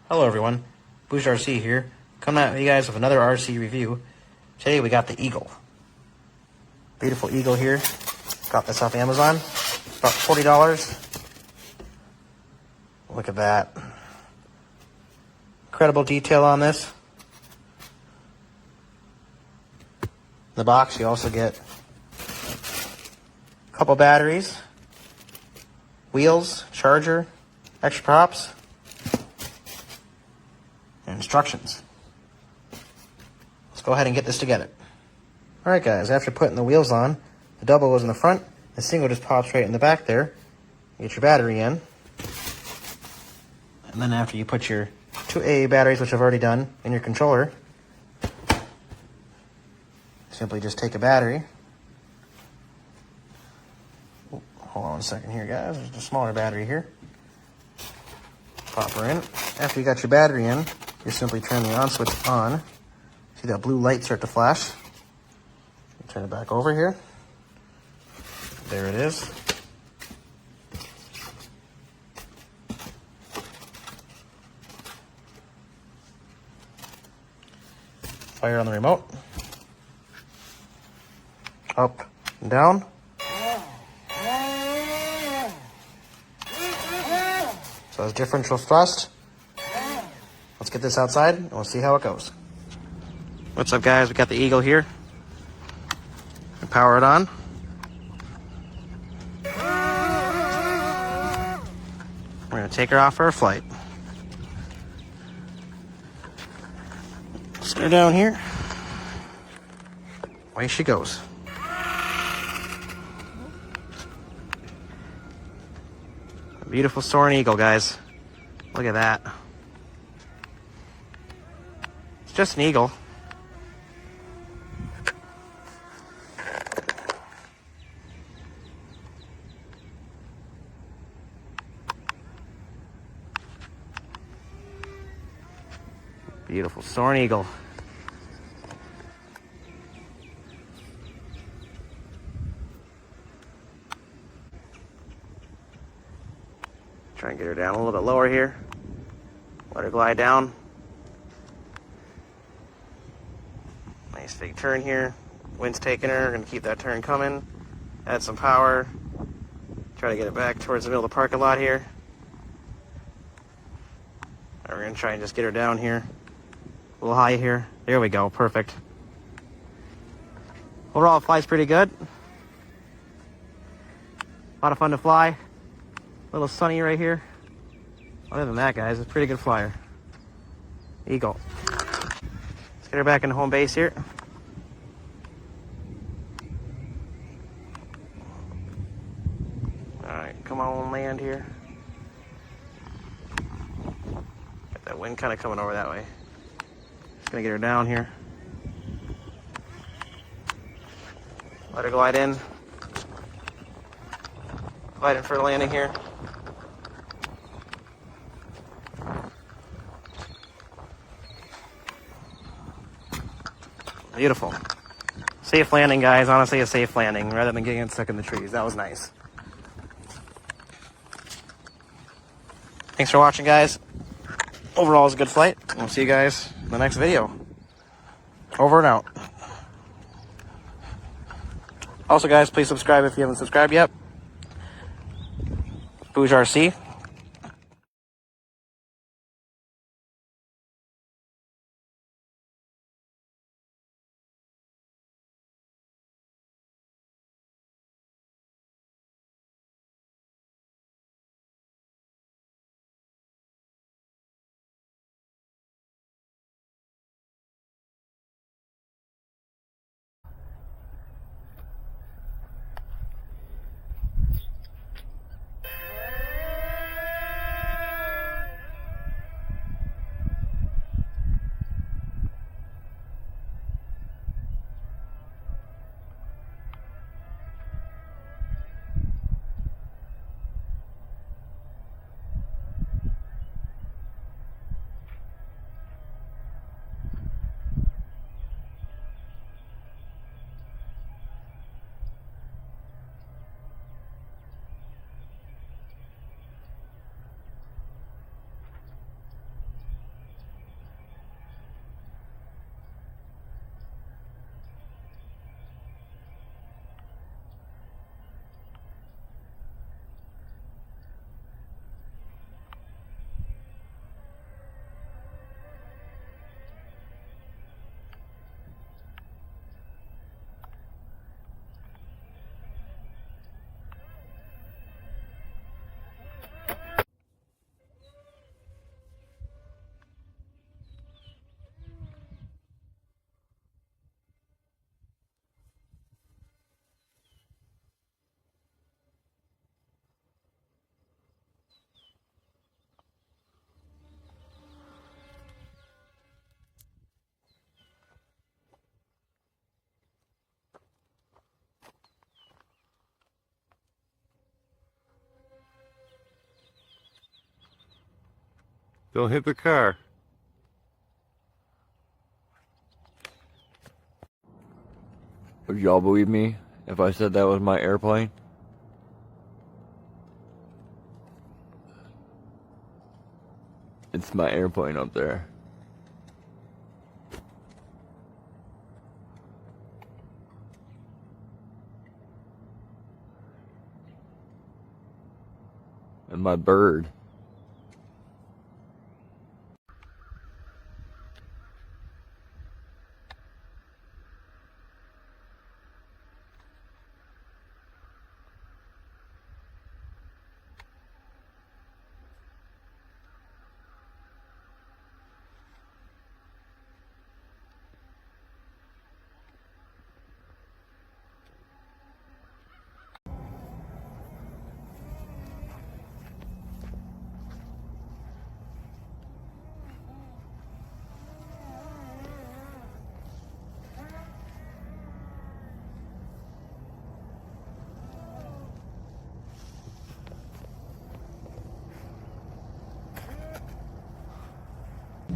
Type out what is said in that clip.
Hello everyone, Boost RC here, coming at you guys with another RC review. Today we got the Eagle. Beautiful Eagle here. Got this off Amazon. About $40. Look at that. Incredible detail on this. In the box you also get a couple batteries, wheels, charger, extra props, and instructions. Let's go ahead and get this together. Alright guys, after putting the wheels on, the double goes in the front, the single just pops right in the back there. You get your battery in. And then after you put your 2A batteries, which I've already done, in your controller, simply just take a battery. Hold on a second here guys, there's a smaller battery here. Pop her in. After you got your battery in, you simply turn the on switch on. See that blue light start to flash? Turn it back over here. There it is. Fire on the remote. Up and down. So it's differential thrust. Let's get this outside and we'll see how it goes. What's up guys, we got the Eagle here. Power it on. We're going to take her off for a flight. Set her down here. Away she goes. A beautiful soaring Eagle, guys. Look at that. It's just an Eagle. Beautiful soaring Eagle. Try and get her down a little bit lower here. Let her glide down. Nice big turn here. Wind's taking her. We're going to keep that turn coming. Add some power. Try to get it back towards the middle of the parking lot here. We're going to try and just get her down here. A little high here. There we go. Perfect. Overall, it flies pretty good. A lot of fun to fly. A little sunny right here. Other than that, guys, it's a pretty good flyer. Eagle. Let's get her back in home base here. Alright, come on, land here. Got that wind kind of coming over that way. Just gonna get her down here. Let her glide in. Glide in for a landing here. Beautiful. Safe landing, guys. Honestly, a safe landing rather than getting stuck in the trees. That was nice. Thanks for watching, guys. Overall, it was a good flight. We'll see you guys in the next video. Over and out. Also, guys, please subscribe if you haven't subscribed yet. Boost RC. Don't hit the car. Would y'all believe me if I said that was my airplane? It's my airplane up there. And my bird.